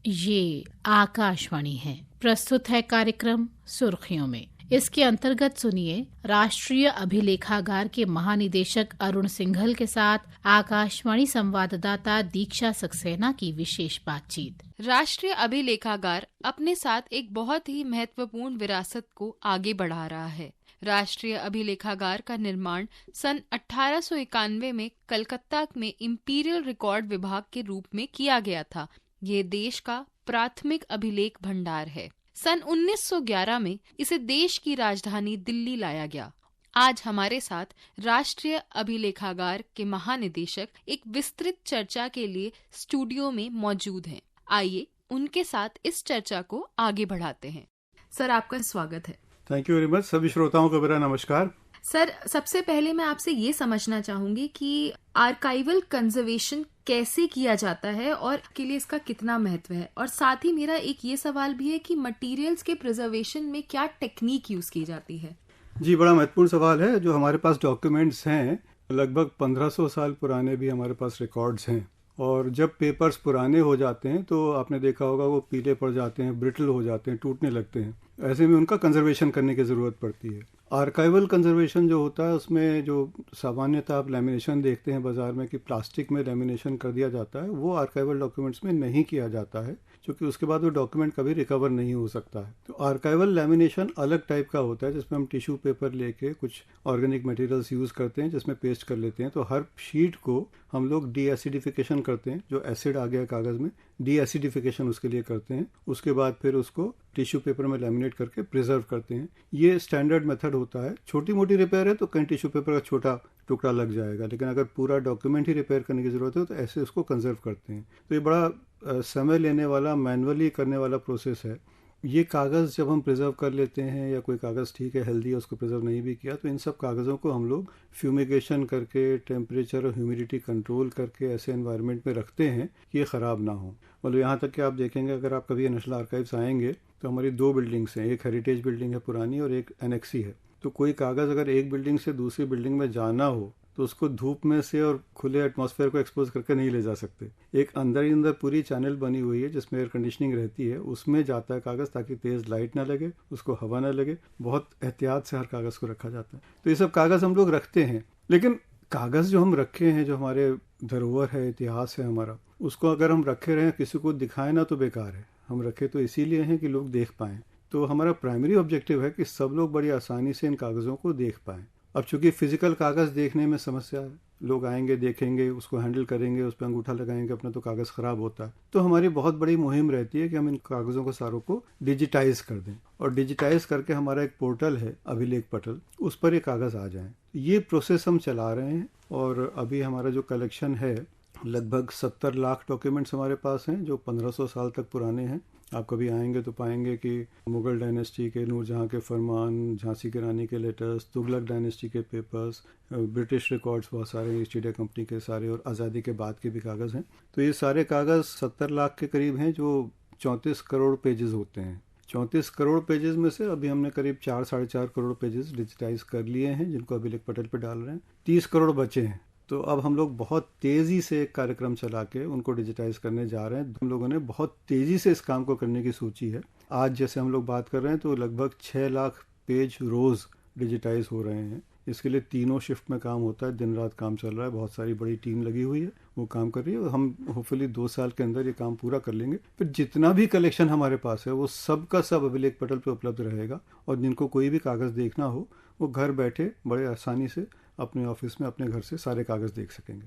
ये आकाशवाणी है। प्रस्तुत है कार्यक्रम सुर्खियों में। इसके अंतर्गत सुनिए राष्ट्रीय अभिलेखागार के महानिदेशक अरुण सिंघल के साथ आकाशवाणी संवाददाता दीक्षा सक्सेना की विशेष बातचीत। राष्ट्रीय अभिलेखागार अपने साथ एक बहुत ही महत्वपूर्ण विरासत को आगे बढ़ा रहा है। राष्ट्रीय अभिलेखागार का निर्माण सन 1891 में कलकत्ता में इंपीरियल रिकॉर्ड विभाग के रूप में किया गया था। ये देश का प्राथमिक अभिलेख भंडार है। सन 1911 में इसे देश की राजधानी दिल्ली लाया गया। आज हमारे साथ राष्ट्रीय अभिलेखागार के महानिदेशक एक विस्तृत चर्चा के लिए स्टूडियो में मौजूद हैं। आइए उनके साथ इस चर्चा को आगे बढ़ाते हैं। सर, आपका स्वागत है। Thank you very much. सभी श्रोताओं को मेरा नमस्कार। सर, सबसे पहले मैं आपसे ये समझना चाहूंगी कि आर्काइवल कंजर्वेशन कैसे किया जाता है और के लिए इसका कितना महत्व है, और साथ ही मेरा एक ये सवाल भी है कि मटेरियल्स के प्रिजर्वेशन में क्या टेक्निक यूज की जाती है। जी, बड़ा महत्वपूर्ण सवाल है। जो हमारे पास डॉक्यूमेंट्स हैं, लगभग 1500 साल पुराने भी हमारे पास रिकॉर्ड्स हैं, और जब पेपर्स पुराने हो जाते हैं तो आपने देखा होगा वो पीले पड़ जाते हैं, ब्रिटल हो जाते हैं, टूटने लगते हैं। ऐसे में उनका कंजर्वेशन करने की ज़रूरत पड़ती है। आर्काइवल कंजर्वेशन जो होता है उसमें जो सामान्यतः आप लैमिनेशन देखते हैं बाज़ार में कि प्लास्टिक में लैमिनेशन कर दिया जाता है, वो आर्काइवल डॉक्यूमेंट्स में नहीं किया जाता है, क्योंकि उसके बाद वो डॉक्यूमेंट कभी रिकवर नहीं हो सकता है। तो आर्काइवल लैमिनेशन अलग टाइप का होता है, जिसमें हम टिश्यू पेपर लेके कुछ ऑर्गेनिक मटेरियल्स यूज़ करते हैं, जिसमें पेस्ट कर लेते हैं। तो हर शीट को हम लोग डी एसिडिफिकेशन करते हैं। जो एसिड आ गया कागज़ में, डी एसिडिफिकेशन उसके लिए करते हैं। उसके बाद फिर उसको टिश्यू पेपर में लैमिनेट करके प्रिजर्व करते हैं। ये स्टैंडर्ड मेथड होता है। छोटी मोटी रिपेयर है तो कहीं टिश्यू पेपर का छोटा टुकड़ा लग जाएगा, लेकिन अगर पूरा डॉक्यूमेंट ही रिपेयर करने की ज़रूरत है तो ऐसे उसको कंजर्व करते हैं। तो ये बड़ा समय लेने वाला, मैनुअली करने वाला प्रोसेस है। ये कागज़ जब हम प्रिजर्व कर लेते हैं, या कोई कागज़ ठीक है हेल्दी है उसको प्रिजर्व नहीं भी किया, तो इन सब कागज़ों को हम लोग फ्यूमिगेशन करके, टेम्परेचर और ह्यूमिडिटी कंट्रोल करके ऐसे एनवायरनमेंट में रखते हैं कि ये ख़राब ना हो। मतलब यहाँ तक कि आप देखेंगे, अगर आप कभी नेशनल आर्काइव्स आएंगे तो हमारी 2 बिल्डिंग्स हैं। एक हेरिटेज बिल्डिंग है पुरानी और एक एनेक्सी है। तो कोई कागज़ अगर एक बिल्डिंग से दूसरी बिल्डिंग में जाना हो तो उसको धूप में से और खुले एटमॉस्फेयर को एक्सपोज करके नहीं ले जा सकते। एक अंदर ही अंदर पूरी चैनल बनी हुई है जिसमें एयर कंडीशनिंग रहती है, उसमें जाता है कागज़, ताकि तेज़ लाइट ना लगे, उसको हवा ना लगे। बहुत एहतियात से हर कागज़ को रखा जाता है। तो ये सब कागज़ हम लोग रखते हैं, लेकिन कागज़ जो हम रखे हैं, जो हमारे धरोहर है, इतिहास है हमारा, उसको अगर हम रखे रहें किसी को दिखाएं ना तो बेकार है। हम रखे तो इसीलिए हैं कि लोग देख पाएँ। तो हमारा प्राइमरी ऑब्जेक्टिव है कि सब लोग बड़ी आसानी से इन कागज़ों को देख पाएँ। अब चूंकि फिजिकल कागज़ देखने में समस्या है, लोग आएंगे, देखेंगे, उसको हैंडल करेंगे, उस पर अंगूठा लगाएंगे अपना तो कागज़ ख़राब होता है। तो हमारी बहुत बड़ी मुहिम रहती है कि हम इन कागज़ों को सारों को डिजिटाइज कर दें, और डिजिटाइज करके हमारा एक पोर्टल है अभिलेख पटल, उस पर ये कागज़ आ जाएं। ये प्रोसेस हम चला रहे हैं, और अभी हमारा जो कलेक्शन है लगभग 70 लाख डॉक्यूमेंट्स हमारे पास हैं, जो 1500 साल तक पुराने हैं। आप कभी आएंगे तो पाएंगे कि मुग़ल डायनेस्टी के नूरजहाँ के फरमान, झांसी की रानी के लेटर्स, तुगलक डायनेस्टी के पेपर्स, ब्रिटिश रिकॉर्ड्स बहुत सारे, ईस्ट इंडिया कंपनी के सारे, और आज़ादी के बाद के भी कागज़ हैं। तो ये सारे कागज़ 70 लाख के करीब हैं, जो 34 करोड़ पेजेस होते हैं। 34 करोड़ पेजेस में से अभी हमने करीब 4-4.5 करोड़ पेजेस डिजिटाइज कर लिए हैं, जिनको अभिलेख पटल पर डाल रहे हैं। 30 करोड़ बचे हैं। तो अब हम लोग बहुत तेज़ी से एक कार्यक्रम चला के उनको डिजिटाइज करने जा रहे हैं। हम लोगों ने बहुत तेज़ी से इस काम को करने की सोची है। आज जैसे हम लोग बात कर रहे हैं तो लगभग 6 लाख पेज रोज़ डिजिटाइज हो रहे हैं। इसके लिए 3 शिफ्ट में काम होता है, दिन रात काम चल रहा है। बहुत सारी बड़ी टीम लगी हुई है, वो काम कर रही है, और हम होपफुली 2 साल के अंदर ये काम पूरा कर लेंगे। फिर जितना भी कलेक्शन हमारे पास है वो सब का सब अभिलेख पटल पर उपलब्ध रहेगा, और जिनको कोई भी कागज़ देखना हो वो घर बैठे बड़े आसानी से अपने ऑफिस में, अपने घर से सारे कागज़ देख सकेंगे।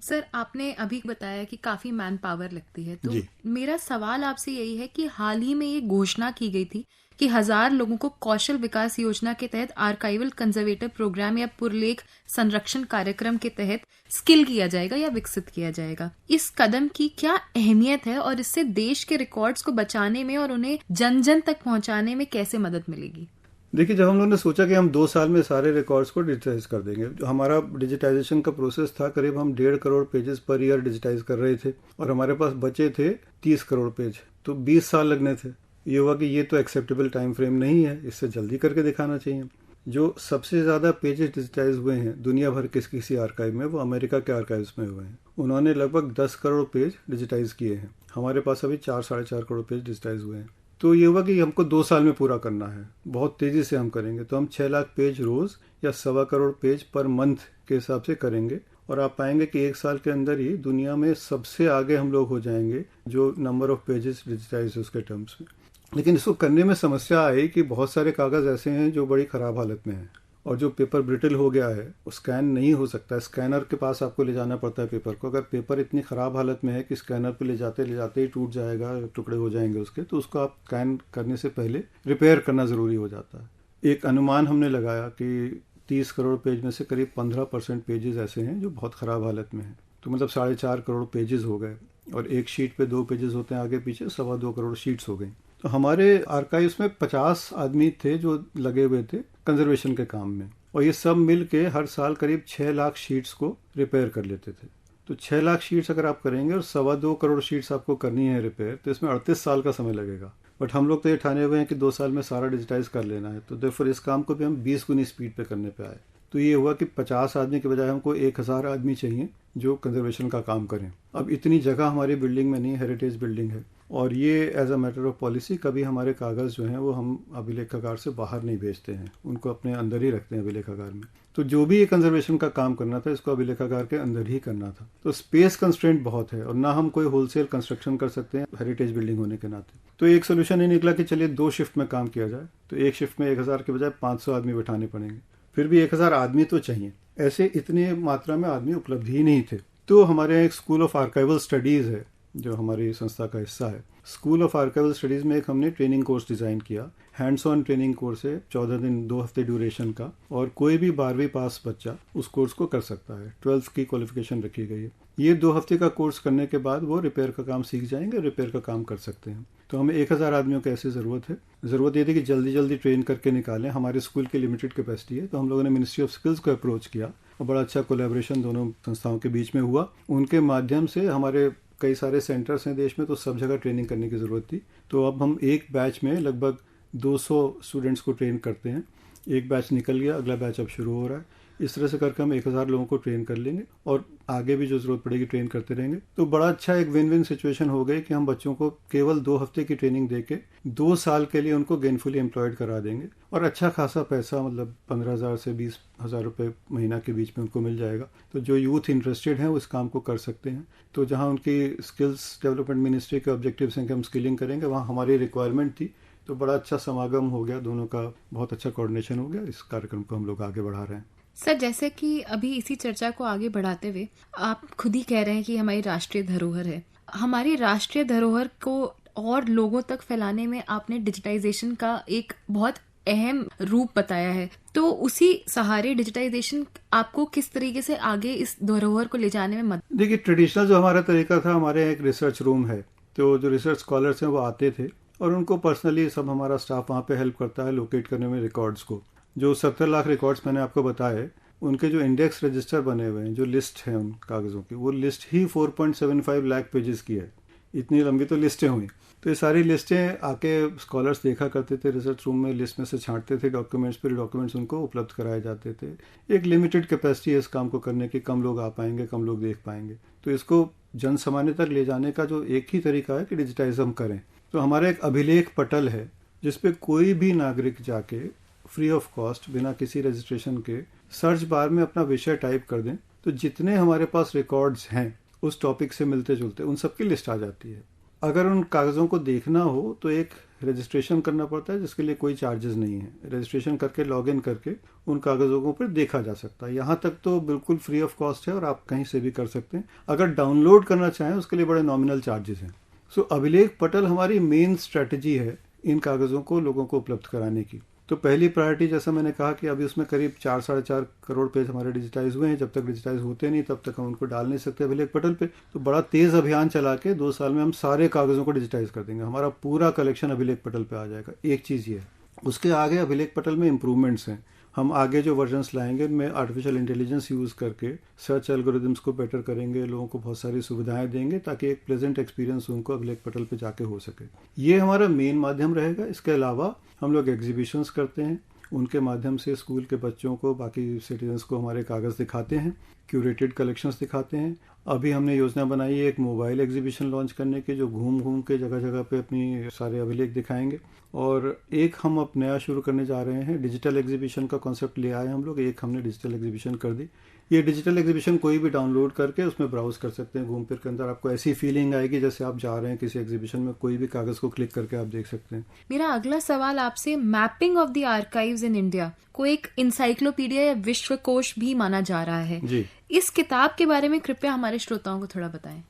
सर, आपने अभी बताया कि काफी मैन पावर लगती है, तो मेरा सवाल आपसे यही है कि हाल ही में ये घोषणा की गई थी कि 1000 लोगों को कौशल विकास योजना के तहत आर्काइवल कंजर्वेटिव प्रोग्राम या पुरलेख संरक्षण कार्यक्रम के तहत स्किल किया जाएगा या विकसित किया जाएगा। इस कदम की क्या अहमियत है, और इससे देश के रिकॉर्ड्स को बचाने में और उन्हें जन जन तक पहुंचाने में कैसे मदद मिलेगी? देखिए, जब हम लोगों ने सोचा कि हम 2 साल में सारे रिकॉर्ड्स को डिजिटाइज कर देंगे, जो हमारा डिजिटाइजेशन का प्रोसेस था, करीब हम 1.5 crore pages per year digitise कर रहे थे, और हमारे पास बचे थे 30 करोड़ पेज, तो 20 साल लगने थे। ये हुआ कि ये तो एक्सेप्टेबल टाइम फ्रेम नहीं है, इससे जल्दी करके दिखाना चाहिए। जो सबसे ज़्यादा पेजेस डिजिटाइज हुए हैं दुनिया भर के किसी आर्काइव में, वो अमेरिका के आर्काइव्स में हुए हैं। उन्होंने लगभग 10 करोड़ पेज डिजिटाइज किए हैं। हमारे पास अभी 4-4.5 करोड़ पेज डिजिटाइज हुए हैं। तो ये हुआ कि हमको 2 साल में पूरा करना है, बहुत तेज़ी से हम करेंगे, तो हम 6 लाख पेज रोज़ या 1.25 करोड़ पेज पर मंथ के हिसाब से करेंगे। और आप पाएंगे कि 1 साल के अंदर ही दुनिया में सबसे आगे हम लोग हो जाएंगे जो नंबर ऑफ पेजेस डिजिटाइज उसके टर्म्स में। लेकिन इसको करने में समस्या आई कि बहुत सारे कागज़ ऐसे हैं जो बड़ी ख़राब हालत में हैं, और जो पेपर ब्रिटल हो गया है वो स्कैन नहीं हो सकता। स्कैनर के पास आपको ले जाना पड़ता है पेपर को। अगर पेपर इतनी ख़राब हालत में है कि स्कैनर पे ले जाते ही टूट जाएगा, टुकड़े हो जाएंगे उसके, तो उसको आप स्कैन करने से पहले रिपेयर करना ज़रूरी हो जाता है। एक अनुमान हमने लगाया कि 30 करोड़ पेज में से करीब 15% पेजेस ऐसे हैं जो बहुत ख़राब हालत में हैं। तो मतलब 4.5 करोड़ पेजेस हो गए, और एक शीट पे 2 पेजेस होते हैं आगे पीछे, 2.25 करोड़ शीट्स हो गई। तो हमारे आर्काइव्स में 50 आदमी थे जो लगे हुए थे कंजर्वेशन के काम में, और ये सब मिल के हर साल करीब 6 लाख शीट्स को रिपेयर कर लेते थे। तो 6 लाख शीट्स अगर आप करेंगे और 2.25 करोड़ शीट्स आपको करनी है रिपेयर, तो इसमें 38 साल का समय लगेगा। बट हम लोग तो ये ठाने हुए हैं कि 2 साल में सारा डिजिटाइज कर लेना है, तो देयरफॉर इस काम को भी हम 20 गुनी स्पीड पे करने पे आए। तो ये हुआ कि 50 आदमी के बजाय हमको 1000 आदमी चाहिए जो कंजर्वेशन का काम करें। अब इतनी जगह हमारी बिल्डिंग में नहीं, हेरिटेज बिल्डिंग है, और ये as a matter of policy कभी हमारे कागज़ जो हैं वो हम अभिलेखागार से बाहर नहीं भेजते हैं, उनको अपने अंदर ही रखते हैं अभिलेखागार में। तो जो भी ये कंजर्वेशन का काम करना था इसको अभिलेखागार के अंदर ही करना था। तो स्पेस कंस्ट्रेंट बहुत है, और ना हम कोई होलसेल कंस्ट्रक्शन कर सकते हैं हेरिटेज बिल्डिंग होने के नाते। तो एक सोल्यूशन ये निकला कि चलिए 2 शिफ्ट में काम किया जाए। तो एक शिफ्ट में 1000 के बजाय 500 आदमी बैठाने पड़ेंगे, फिर भी 1000 आदमी तो चाहिए। ऐसे इतने मात्रा में आदमी उपलब्ध ही नहीं थे। तो हमारे यहाँ एक स्कूल ऑफ आर्काइवल स्टडीज़ है जो हमारी संस्था का हिस्सा है। स्कूल ऑफ आर्काइवल स्टडीज़ में एक हमने ट्रेनिंग कोर्स डिज़ाइन किया। हैंड्स ऑन ट्रेनिंग कोर्स है, 14 दिन 2 हफ्ते ड्यूरेशन का, और कोई भी 12वीं पास बच्चा उस कोर्स को कर सकता है। 12th की क्वालिफिकेशन रखी गई है। ये 2 हफ्ते का कोर्स करने के बाद वो रिपेयर का काम सीख जाएंगे, रिपेयर का काम कर सकते हैं। तो हमें 1000 आदमियों की ऐसी ज़रूरत है। ज़रूरत ये थी कि जल्दी जल्दी ट्रेन करके निकालें। हमारे स्कूल की लिमिटेड कैपेसिटी है, तो हम लोगों ने मिनिस्ट्री ऑफ स्किल्स को अप्रोच किया, और बड़ा अच्छा कोलैबोरेशन दोनों संस्थाओं के बीच में हुआ। उनके माध्यम से हमारे कई सारे सेंटर्स हैं देश में, तो सब जगह ट्रेनिंग करने की ज़रूरत थी। तो अब हम एक बैच में लगभग 200 स्टूडेंट्स को ट्रेन करते हैं। एक बैच निकल गया, अगला बैच अब शुरू हो रहा है। इस तरह से करके हम 1000 लोगों को ट्रेन कर लेंगे, और आगे भी जो ज़रूरत पड़ेगी ट्रेन करते रहेंगे। तो बड़ा अच्छा एक विन विन सिचुएशन हो गई कि हम बच्चों को केवल 2 हफ्ते की ट्रेनिंग देके 2 साल के लिए उनको गेनफुली एम्प्लॉयड करा देंगे, और अच्छा खासा पैसा, मतलब 15,000 से 20,000 रुपये महीना के बीच में उनको मिल जाएगा। तो जो यूथ इंटरेस्टेड हैं वो इस काम को कर सकते हैं। तो जहाँ उनकी स्किल्स डेवलपमेंट मिनिस्ट्री के ऑब्जेक्टिव्स हैं कि हम स्किलिंग करेंगे, वहाँ हमारी रिक्वायरमेंट थी। तो बड़ा अच्छा समागम हो गया, दोनों का बहुत अच्छा कोऑर्डिनेशन हो गया। इस कार्यक्रम को हम लोग आगे बढ़ा रहे हैं। सर, जैसे कि अभी इसी चर्चा को आगे बढ़ाते हुए आप खुद ही कह रहे हैं कि हमारी राष्ट्रीय धरोहर है। हमारी राष्ट्रीय धरोहर को और लोगों तक फैलाने में आपने डिजिटाइजेशन का एक बहुत अहम रूप बताया है। तो उसी सहारे डिजिटाइजेशन आपको किस तरीके से आगे इस धरोहर को ले जाने में मदद? देखिए, ट्रेडिशनल जो हमारा तरीका था, हमारे यहाँ एक रिसर्च रूम है, तो जो रिसर्च स्कॉलर्स हैं वो आते थे, और उनको पर्सनली सब हमारा स्टाफ वहाँ पे हेल्प करता है लोकेट करने में रिकॉर्ड्स को। जो 70 लाख रिकॉर्ड्स मैंने आपको बताए, उनके जो इंडेक्स रजिस्टर बने हुए हैं, जो लिस्ट है उन कागज़ों की, वो लिस्ट ही 4.75 लाख पेजेस की है। इतनी लंबी तो लिस्टें हुई। तो ये सारी लिस्टें आके स्कॉलर्स देखा करते थे रिसर्च रूम में, लिस्ट में से छांटते थे डॉक्यूमेंट्स, फिर डॉक्यूमेंट्स उनको उपलब्ध कराए जाते थे। एक लिमिटेड कैपेसिटी है इस काम को करने की, कम लोग आ पाएंगे, कम लोग देख पाएंगे। तो इसको जन सामान्य तक ले जाने का जो एक ही तरीका है कि डिजिटाइज हम करें। तो हमारा एक अभिलेख पटल है जिसपे कोई भी नागरिक जाके फ्री ऑफ कॉस्ट, बिना किसी रजिस्ट्रेशन के, सर्च बार में अपना विषय टाइप कर दें, तो जितने हमारे पास रिकॉर्ड्स हैं उस टॉपिक से मिलते जुलते, उन सबकी लिस्ट आ जाती है। अगर उन कागज़ों को देखना हो तो एक रजिस्ट्रेशन करना पड़ता है, जिसके लिए कोई चार्जेस नहीं है। रजिस्ट्रेशन करके, लॉगिन करके उन कागज़ों को फिर देखा जा सकता है। यहाँ तक तो बिल्कुल फ्री ऑफ कॉस्ट है, और आप कहीं से भी कर सकते हैं। अगर डाउनलोड करना चाहें उसके लिए बड़े नॉमिनल चार्जेस हैं। सो अभिलेख पटल हमारी मेन स्ट्रैटेजी है इन कागज़ों को लोगों को उपलब्ध कराने की। तो पहली प्रायोरिटी, जैसा मैंने कहा कि अभी उसमें करीब 4-4.5 करोड़ पेज हमारे डिजिटाइज हुए हैं। जब तक डिजिटाइज होते नहीं तब तक हम उनको डाल नहीं सकते अभिलेख पटल पे। तो बड़ा तेज़ अभियान चला के 2 साल में हम सारे कागज़ों को डिजिटाइज कर देंगे। हमारा पूरा कलेक्शन अभिलेख पटल पे आ जाएगा। एक चीज़ ये है। उसके आगे अभिलेख पटल में इम्प्रूवमेंट्स हैं। हम आगे जो वर्जन्स लाएंगे उनमें आर्टिफिशियल इंटेलिजेंस यूज़ करके सर्च एल्गोरिदम्स को बेटर करेंगे, लोगों को बहुत सारी सुविधाएं देंगे ताकि एक प्लेजेंट एक्सपीरियंस उनको अभिलेख पटल पे जाके हो सके। ये हमारा मेन माध्यम रहेगा। इसके अलावा हम लोग एग्जीबिशंस करते हैं, उनके माध्यम से स्कूल के बच्चों को, बाकी सिटीजन्स को हमारे कागज़ दिखाते हैं, क्यूरेटेड कलेक्शंस दिखाते हैं, अभी हमने योजना बनाई है एक मोबाइल एग्जीबिशन लॉन्च करने की, जो घूम घूम के जगह जगह पे अपनी सारे अभिलेख दिखाएंगे। और एक हम अब नया शुरू करने जा रहे हैं, डिजिटल एग्जीबिशन का कॉन्सेप्ट ले आए हम लोग। एक हमने डिजिटल एग्जीबिशन कर दी। ये डिजिटल एग्जीबिशन कोई भी डाउनलोड करके उसमें ब्राउज कर सकते हैं, घूम फिर के अंदर आपको ऐसी फीलिंग आएगी जैसे आप जा रहे हैं किसी एग्जीबिशन में। कोई भी कागज को क्लिक करके आप देख सकते हैं। मेरा अगला सवाल आपसे, mapping of the archives in India को एक इंसाइक्लोपीडिया या विश्वकोश भी माना जा रहा है जी। इस किताब के बारे में कृपया हमारे श्रोताओं को थोड़ा बताएं।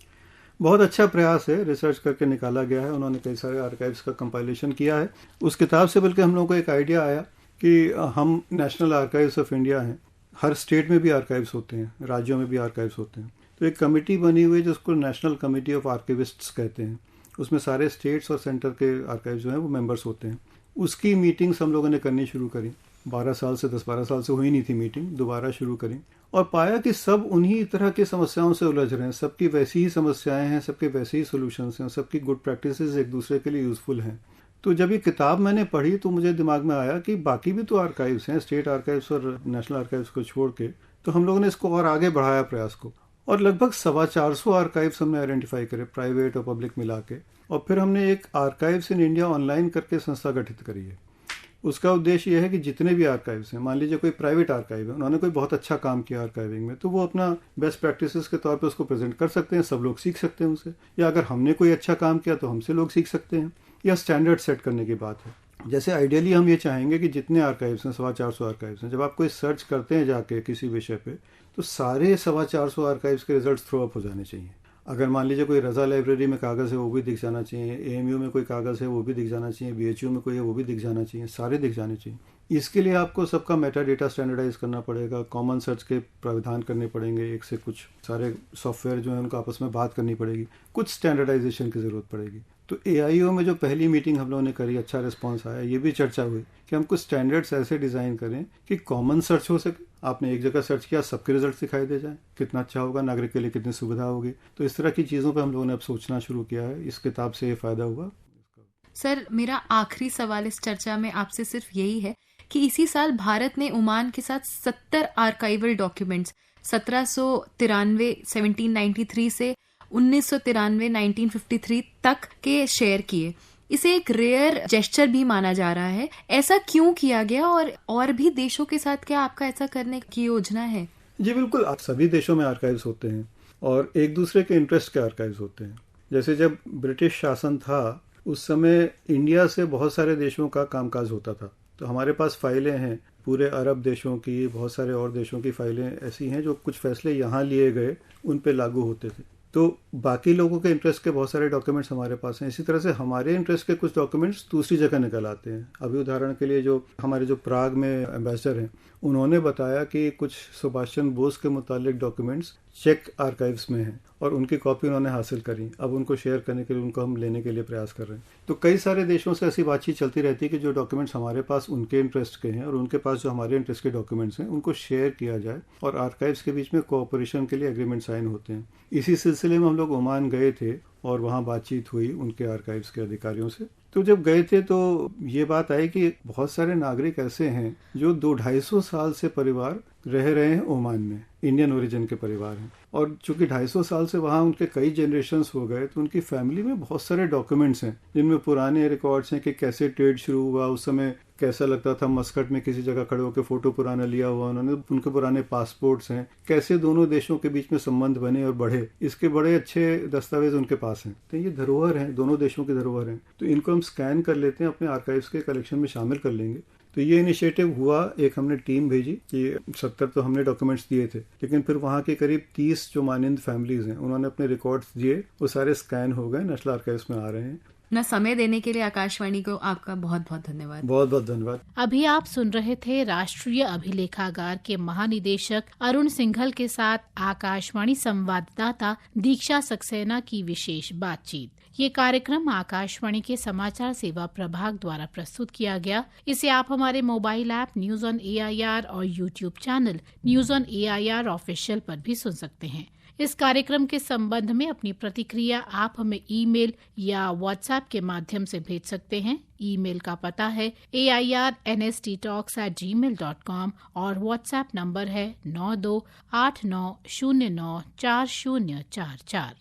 बहुत अच्छा प्रयास है, रिसर्च करके निकाला गया है। उन्होंने कई सारे आर्काइव्स का कंपाइलेशन किया है उस किताब से। बल्कि हम लोगों को एक आइडिया आया कि हम नेशनल आर्काइव्स ऑफ इंडिया हैं, हर स्टेट में भी आर्काइव्स होते हैं, राज्यों में भी आर्काइव्स होते हैं। तो एक कमेटी बनी हुई है जिसको नेशनल कमेटी ऑफ आर्काइविस्ट्स कहते हैं। उसमें सारे स्टेट्स और सेंटर के आर्काइव्स जो हैं वो मेंबर्स होते हैं। उसकी मीटिंग्स हम लोगों ने करनी शुरू करी। 10-12 साल से हुई नहीं थी मीटिंग, दोबारा शुरू करी और पाया कि सब उन्हीं तरह की समस्याओं से उलझ रहे हैं। सबकी वैसी ही समस्याएं हैं, सबके वैसे ही सोल्यूशंस हैं, सबकी गुड प्रैक्टिसेस एक दूसरे के लिए यूजफुल हैं। तो जब ये किताब मैंने पढ़ी तो मुझे दिमाग में आया कि बाकी भी तो आर्काइव्स हैं, स्टेट आर्काइव्स और नेशनल आर्काइव्स को छोड़ के। तो हम लोगों ने इसको और आगे बढ़ाया प्रयास को, और लगभग 450 आर्काइव्स हमने आइडेंटिफाई करे, प्राइवेट और पब्लिक मिला के। और फिर हमने एक आर्काइव्स इन इंडिया ऑनलाइन करके संस्था गठित करी है। उसका उद्देश्य यह है कि जितने भी आर्काइव्स हैं, मान लीजिए कोई प्राइवेट आर्काइव है, उन्होंने कोई बहुत अच्छा काम किया आर्काइविंग में, तो वो अपना बेस्ट प्रैक्टिसेस के तौर पे उसको प्रेजेंट कर सकते हैं, सब लोग सीख सकते हैं उनसे। या अगर हमने कोई अच्छा काम किया तो हमसे लोग सीख सकते हैं। या स्टैंडर्ड सेट करने की बात है। जैसे आइडियली हम ये चाहेंगे कि जितने आर्काइव्स हैं, 450 आर्काइव्स हैं, जब आप कोई सर्च करते हैं जाके किसी विषय पे, तो सारे 450 आर्काइव्स के रिजल्ट थ्रो अप हो जाने चाहिए। अगर मान लीजिए कोई रजा लाइब्रेरी में कागज़ है वो भी दिख जाना चाहिए, एएमयू में कोई कागज़ है वो भी दिख जाना चाहिए, बीएचयू में कोई है वो भी दिख जाना चाहिए, सारे दिख जाने चाहिए। इसके लिए आपको सबका मेटा डेटा स्टैंडर्डाइज करना पड़ेगा, कॉमन सर्च के प्रावधान करने पड़ेंगे, एक से कुछ सारे सॉफ्टवेयर जो है उनको आपस में बात करनी पड़ेगी, कुछ स्टैंडर्डाइजेशन की ज़रूरत पड़ेगी। तो एआईओ में जो पहली मीटिंग हम लोगों ने करी, अच्छा रिस्पांस आया। ये भी चर्चा हुई कि हम कुछ स्टैंडर्ड्स ऐसे डिज़ाइन करें कि कॉमन सर्च हो सके। आपने एक जगह सर्च किया, सबके रिजल्ट दिखाई दे जाए, कितना अच्छा होगा, नागरिक के लिए कितनी सुविधा होगी। तो इस तरह की चीज़ों पर हम लोगों ने अब सोचना शुरू किया है। इस किताब से ये फ़ायदा हुआ। सर, मेरा आखिरी सवाल इस चर्चा में आपसे सिर्फ यही है कि इसी साल भारत ने ओमान के साथ 70 आर्काइवल डॉक्यूमेंट्स 1793 1793 से 1993 1953 तक के शेयर किए। इसे एक रेयर जेस्चर भी माना जा रहा है। ऐसा क्यों किया गया और भी देशों के साथ क्या आपका ऐसा करने की योजना है? जी बिल्कुल, सभी देशों में आर्काइव्स होते हैं और एक दूसरे के इंटरेस्ट के आर्काइव्स होते हैं। जैसे जब ब्रिटिश शासन था उस समय इंडिया से बहुत सारे देशों का कामकाज होता था। तो हमारे पास फाइलें हैं पूरे अरब देशों की, बहुत सारे और देशों की फाइलें ऐसी हैं जो कुछ फैसले यहाँ लिए गए उन पे लागू होते थे। तो बाकी लोगों के इंटरेस्ट के बहुत सारे डॉक्यूमेंट्स हमारे पास हैं। इसी तरह से हमारे इंटरेस्ट के कुछ डॉक्यूमेंट्स दूसरी जगह निकल आते हैं। अभी उदाहरण के लिए जो हमारे जो प्राग में एम्बेसडर हैं, उन्होंने बताया कि कुछ सुभाष चंद्र बोस के मुतालिक डॉक्यूमेंट्स चेक आर्काइव्स में हैं और उनकी कॉपी उन्होंने हासिल करी। अब उनको शेयर करने के लिए उनको हम लेने के लिए प्रयास कर रहे हैं। तो कई सारे देशों से ऐसी बातचीत चलती रहती है कि जो डॉक्यूमेंट्स हमारे पास उनके इंटरेस्ट के हैं और उनके पास जो हमारे इंटरेस्ट के डॉक्यूमेंट्स हैं उनको शेयर किया जाए और आर्काइव्स के बीच में कोऑपरेशन के लिए एग्रीमेंट साइन होते हैं। इसी सिलसिले में हम लोग ओमान गए थे और वहाँ बातचीत हुई उनके आर्काइव्स के अधिकारियों से। तो जब गए थे तो ये बात आई कि बहुत सारे नागरिक ऐसे हैं जो 200-250 साल से परिवार रह रहे हैं ओमान में, इंडियन ओरिजिन के परिवार हैं। और चूंकि 250 साल से वहाँ उनके कई जनरेशन्स हो गए तो उनकी फैमिली में बहुत सारे डॉक्यूमेंट्स हैं जिनमें पुराने रिकॉर्ड्स हैं कि कैसे ट्रेड शुरू हुआ, उस समय कैसा लगता था मस्कट में किसी जगह खड़े होकर फोटो पुराना लिया हुआ उन्होंने, उनके पुराने पासपोर्ट्स हैं, कैसे दोनों देशों के बीच में संबंध बने और बढ़े, इसके बड़े अच्छे दस्तावेज उनके पास हैं। तो ये धरोहर हैं, दोनों देशों की धरोहर हैं। तो इनको हम स्कैन कर लेते हैं, अपने आर्काइव्स के कलेक्शन में शामिल कर लेंगे। तो ये इनिशिएटिव हुआ। एक हमने टीम भेजी कि 70 तो हमने डॉक्यूमेंट्स दिए थे, लेकिन फिर वहाँ के करीब 30 जो मानंद फैमिलीज हैं उन्होंने अपने रिकॉर्ड्स दिए, वो सारे स्कैन हो गए, नेशनल आर्काइव्स में आ रहे हैं। ना समय देने के लिए आकाशवाणी को आपका बहुत बहुत धन्यवाद। बहुत बहुत धन्यवाद। अभी आप सुन रहे थे राष्ट्रीय अभिलेखागार के महानिदेशक अरुण सिंघल के साथ आकाशवाणी संवाददाता दीक्षा सक्सेना की विशेष बातचीत। ये कार्यक्रम आकाशवाणी के समाचार सेवा प्रभाग द्वारा प्रस्तुत किया गया। इसे आप हमारे mobile app news on AIR और YouTube channel news on AIR official पर भी सुन सकते हैं। इस कार्यक्रम के संबंध में अपनी प्रतिक्रिया आप हमें ईमेल या व्हाट्सएप के माध्यम से भेज सकते हैं। ईमेल का पता है airnsttalks@gmail.com और व्हाट्सएप नंबर है 9289094044।